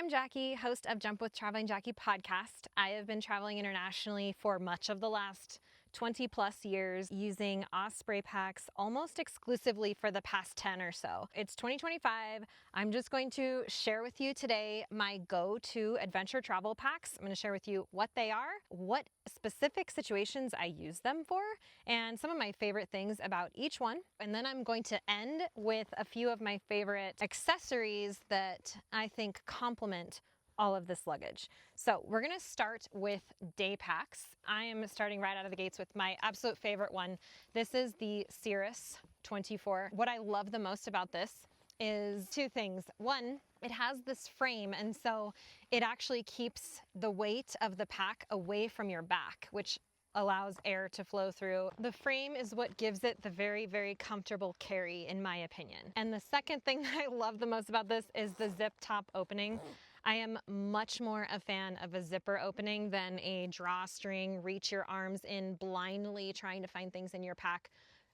I'm Jackie, host of Jump with Traveling Jackie podcast. I have been traveling internationally for much of the last 20 plus years using Osprey packs almost exclusively for the past 10 or so. It's 2025. I'm just going to share with you today my go-to adventure travel packs. I'm going to share with you what they are, what specific situations I use them for, and some of my favorite things about each one. And then I'm going to end with a few of my favorite accessories that I think complement all of this luggage. So we're gonna start with day packs. I am starting right out of the gates with my absolute favorite one. This is the Sirrus 24. What I love the most about this is two things. One, it has this frame, and so it actually keeps the weight of the pack away from your back, which allows air to flow through. The frame is what gives it the very, very comfortable carry, in my opinion. And the second thing that I love the most about this is the zip top opening. I am much more a fan of a zipper opening than a drawstring, reach your arms in blindly trying to find things in your pack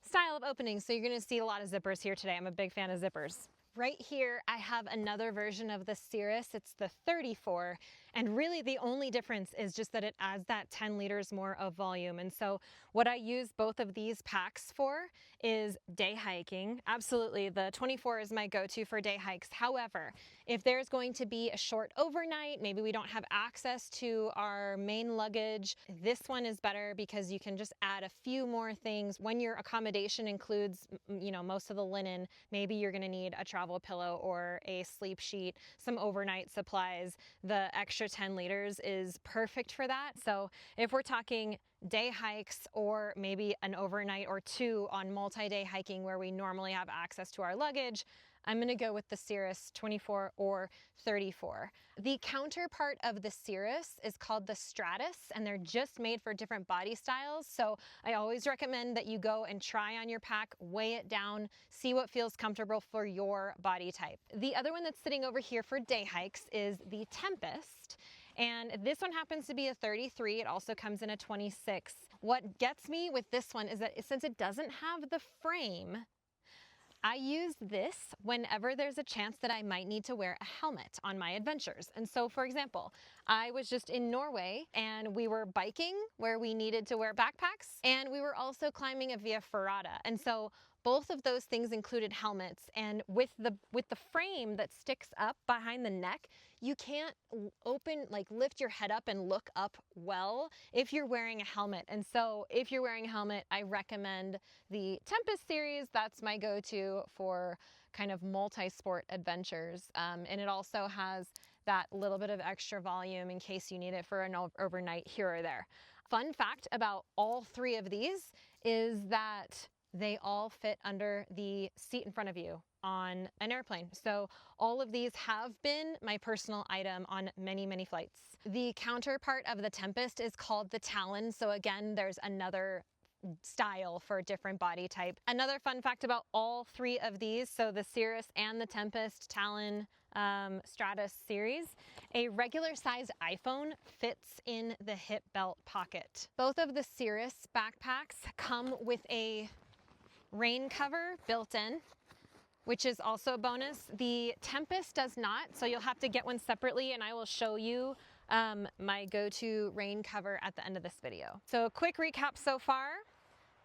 style of opening. So you're gonna see a lot of zippers here today. I'm a big fan of zippers. Right here, I have another version of the Sirrus. It's the 34, and really the only difference is just that it adds that 10 liters more of volume. And so what I use both of these packs for is day hiking. Absolutely, the 24 is my go-to for day hikes. However, if there's going to be a short overnight, maybe we don't have access to our main luggage, this one is better because you can just add a few more things. When your accommodation includes, most of the linen, maybe you're gonna need a travel pillow or a sleep sheet, some overnight supplies. The extra 10 liters is perfect for that. So if we're talking day hikes or maybe an overnight or two on multi-day hiking where we normally have access to our luggage, I'm gonna go with the Sirrus 24 or 34. The counterpart of the Sirrus is called the Stratus, and they're just made for different body styles. So I always recommend that you go and try on your pack, weigh it down, see what feels comfortable for your body type. The other one that's sitting over here for day hikes is the Tempest. And this one happens to be a 33. It also comes in a 26. What gets me with this one is that since it doesn't have the frame, I use this whenever there's a chance that I might need to wear a helmet on my adventures. And so, for example, I was just in Norway and we were biking where we needed to wear backpacks, and we were also climbing a via ferrata. And so both of those things included helmets, and with the frame that sticks up behind the neck, you can't lift your head up and look up well if you're wearing a helmet. And so if you're wearing a helmet, I recommend the Tempest series. That's my go-to for kind of multi-sport adventures. And it also has that little bit of extra volume in case you need it for an overnight here or there. Fun fact about all three of these is that they all fit under the seat in front of you on an airplane. So all of these have been my personal item on many, many flights. The counterpart of the Tempest is called the Talon. So again, there's another style for a different body type. Another fun fact about all three of these, so the Sirrus and the Tempest, Talon, Stratus series, a regular sized iPhone fits in the hip belt pocket. Both of the Sirrus backpacks come with a rain cover built in, which is also a bonus. The Tempest does not, so you'll have to get one separately, and I will show you my go-to rain cover at the end of this video. So a quick recap so far.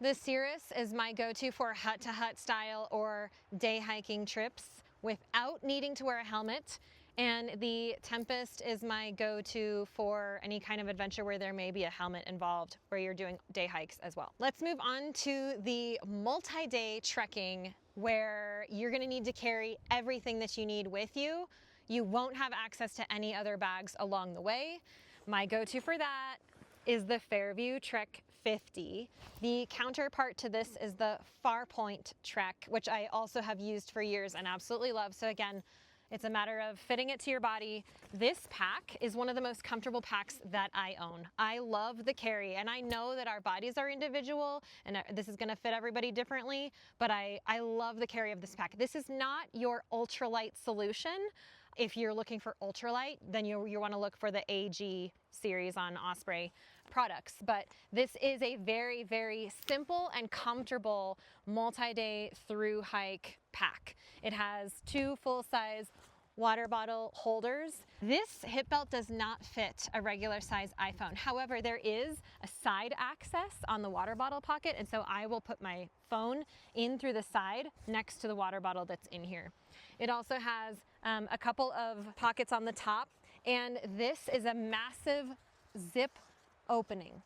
The Sirrus is my go-to for hut-to-hut style or day hiking trips without needing to wear a helmet. And the Tempest is my go-to for any kind of adventure where there may be a helmet involved, where you're doing day hikes as well. Let's move on to the multi-day trekking, where you're gonna need to carry everything that you need with you. You won't have access to any other bags along the way. My go-to for that is the Fairview Trek 50. The counterpart to this is the Farpoint Trek, which I also have used for years and absolutely love. So again, it's a matter of fitting it to your body. This pack is one of the most comfortable packs that I own. I love the carry, and I know that our bodies are individual and this is gonna fit everybody differently, but I love the carry of this pack. This is not your ultralight solution. If you're looking for ultralight, then you want to look for the AG series on Osprey products. But this is a very, very simple and comfortable multi-day through hike pack. It has two full-size water bottle holders. This hip belt does not fit a regular size iPhone. However, there is a side access on the water bottle pocket, and so I will put my phone in through the side next to the water bottle that's in here. It also has a couple of pockets on the top, and this is a massive zip opening.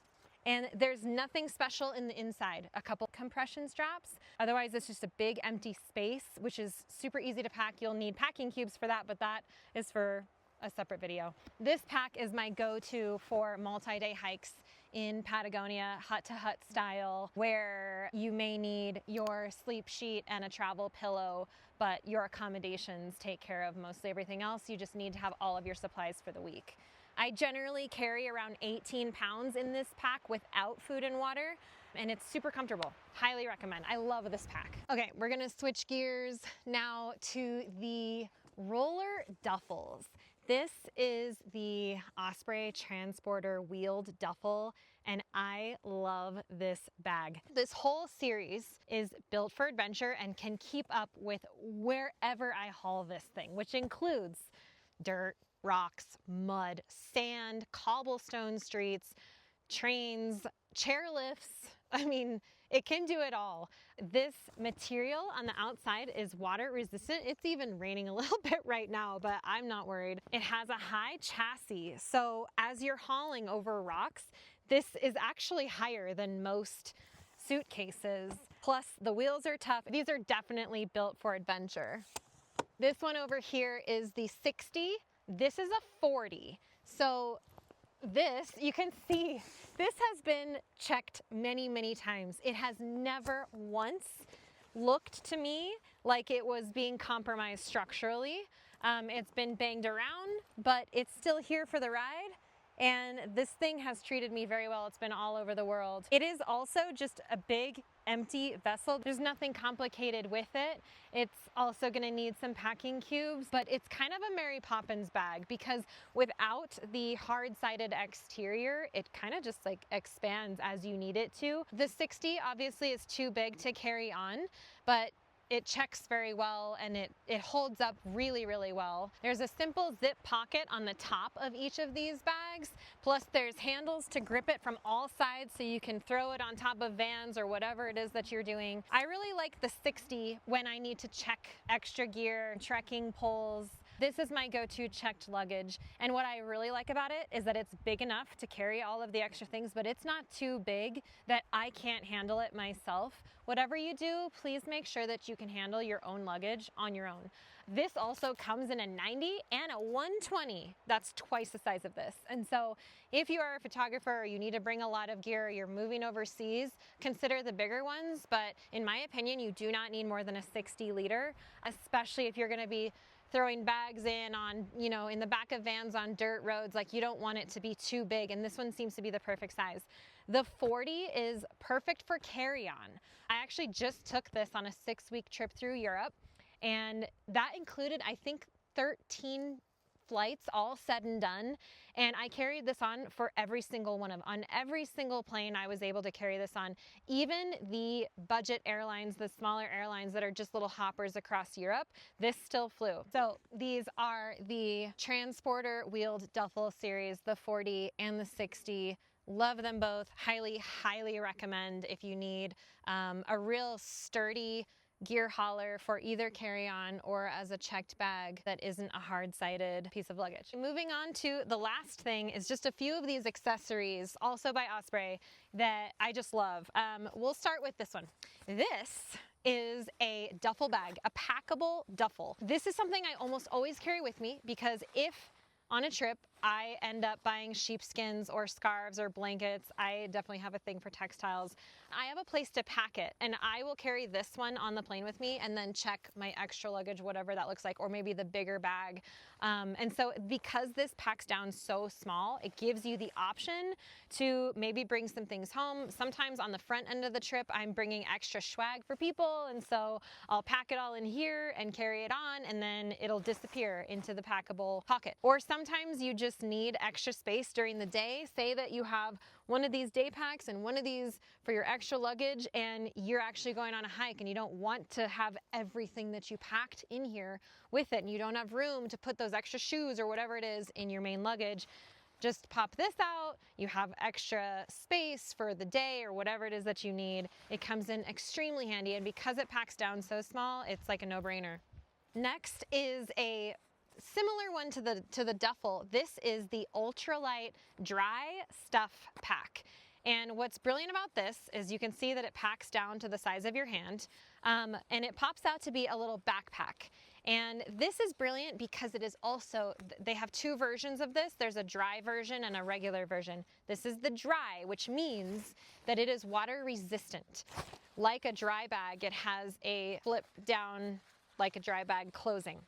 And there's nothing special in the inside. A couple compression straps. Otherwise, it's just a big empty space, which is super easy to pack. You'll need packing cubes for that, but that is for a separate video. This pack is my go-to for multi-day hikes in Patagonia, hut-to-hut style, where you may need your sleep sheet and a travel pillow, but your accommodations take care of mostly everything else. You just need to have all of your supplies for the week. I generally carry around 18 pounds in this pack without food and water, and it's super comfortable. Highly recommend. I love this pack. Okay, we're gonna switch gears now to the roller duffels. This is the Osprey Transporter Wheeled Duffel, and I love this bag. This whole series is built for adventure and can keep up with wherever I haul this thing, which includes dirt, rocks, mud, sand, cobblestone streets, trains, chairlifts. I mean, it can do it all. This material on the outside is water resistant. It's even raining a little bit right now, but I'm not worried. It has a high chassis, so as you're hauling over rocks, this is actually higher than most suitcases. Plus, the wheels are tough. These are definitely built for adventure. This one over here is the 60. This is a 40. So this, you can see, this has been checked many, many times. It has never once looked to me like it was being compromised structurally. It's been banged around, but it's still here for the ride. And this thing has treated me very well. It's been all over the world. It is also just a big empty vessel. There's nothing complicated with it. It's also gonna need some packing cubes, but it's kind of a Mary Poppins bag because without the hard-sided exterior, it kind of just like expands as you need it to. The 60 obviously is too big to carry on, but it checks very well and it holds up really, really well. There's a simple zip pocket on the top of each of these bags, plus there's handles to grip it from all sides so you can throw it on top of vans or whatever it is that you're doing. I really like the 60 when I need to check extra gear, trekking poles. This is my go-to checked luggage, and what I really like about it is that it's big enough to carry all of the extra things, but it's not too big that I can't handle it myself. Whatever you do, please make sure that you can handle your own luggage on your own. This also comes in a 90 and a 120. That's twice the size of this. And so if you are a photographer or you need to bring a lot of gear, or you're moving overseas, consider the bigger ones. But in my opinion, you do not need more than a 60 liter, especially if you're gonna be throwing bags in on, you know, in the back of vans on dirt roads. Like, you don't want it to be too big, and this one seems to be the perfect size. The 40 is perfect for carry-on. I actually just took this on a 6-week trip through Europe, and that included, I think, 13 flights all said and done, and I carried this on for every single one of them. On every single plane I was able to carry this on. Even the budget airlines, the smaller airlines that are just little hoppers across Europe, this still flew. So these are the Transporter Wheeled Duffel series, the 40 and the 60. Love them both. Highly, highly recommend if you need a real sturdy gear hauler for either carry-on or as a checked bag that isn't a hard-sided piece of luggage. Moving on to the last thing is just a few of these accessories, also by Osprey, that I just love. We'll start with this one. This is a duffel bag, a packable duffel. This is something I almost always carry with me because if on a trip I end up buying sheepskins or scarves or blankets, I definitely have a thing for textiles. I have a place to pack it, and I will carry this one on the plane with me and then check my extra luggage, whatever that looks like, or maybe the bigger bag. And so because this packs down so small, it gives you the option to maybe bring some things home. Sometimes on the front end of the trip, I'm bringing extra swag for people, and so I'll pack it all in here and carry it on, and then it'll disappear into the packable pocket. Or sometimes you just just need extra space during the day, say that you have one of these day packs and one of these for your extra luggage, and you're actually going on a hike and you don't want to have everything that you packed in here with it, and you don't have room to put those extra shoes or whatever it is in your main luggage, just pop this out. You have extra space for the day or whatever it is that you need. It comes in extremely handy, and because it packs down so small, it's like a no-brainer. Next is a similar one to the duffel. This is the Ultralight Dry Stuff Pack. And what's brilliant about this is you can see that it packs down to the size of your hand, and it pops out to be a little backpack. And this is brilliant because it is also, they have two versions of this. There's a dry version and a regular version. This is the dry, which means that it is water resistant. Like a dry bag, it has a flip down like a dry bag closing.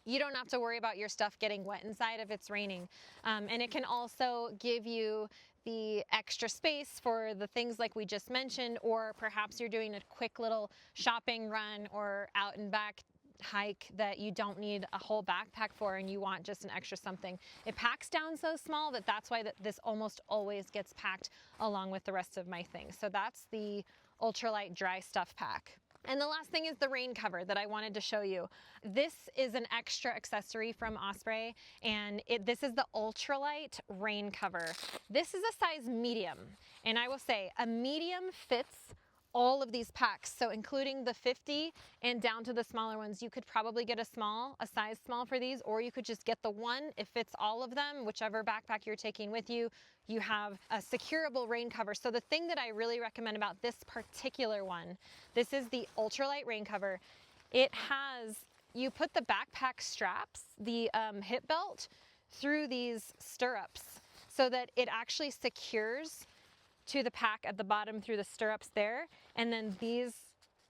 You don't have to worry about your stuff getting wet inside if it's raining. And it can also give you the extra space for the things like we just mentioned, or perhaps you're doing a quick little shopping run or out and back hike that you don't need a whole backpack for and you want just an extra something. It packs down so small that that's why this almost always gets packed along with the rest of my things. So that's the Ultralight Dry Stuff Pack. And the last thing is the rain cover that I wanted to show you. This is an extra accessory from Osprey, and this is the Ultralight rain cover. This is a size medium, and I will say a medium fits all of these packs, so including the 50 and down to the smaller ones. You could probably get a size small for these, or you could just get the one. It fits all of them, whichever backpack you're taking with you. You have a securable rain cover. So the thing that I really recommend about this particular one, this is the Ultralight rain cover. It has, you put the backpack straps, the hip belt, through these stirrups so that it actually secures to the pack at the bottom through the stirrups there, and then these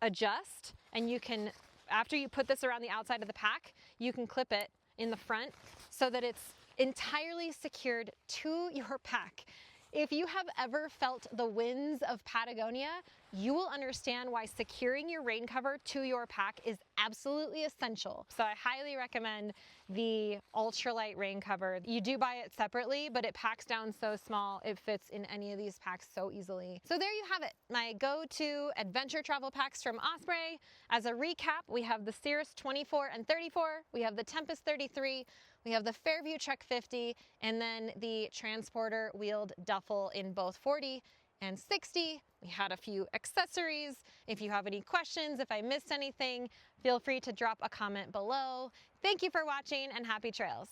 adjust, and you can, after you put this around the outside of the pack, you can clip it in the front so that it's entirely secured to your pack. If you have ever felt the winds of Patagonia, you will understand why securing your rain cover to your pack is absolutely essential. So I highly recommend the Ultralight rain cover. You do buy it separately, but it packs down so small, it fits in any of these packs so easily. So there you have it, my go-to adventure travel packs from Osprey. As a recap, we have the Sirrus 24 and 34, we have the Tempest 33, we have the Fairview Trek 50, and then the Transporter Wheeled Duffel in both 40 and 60. We had a few accessories. If you have any questions, if I missed anything, feel free to drop a comment below. Thank you for watching, and happy trails.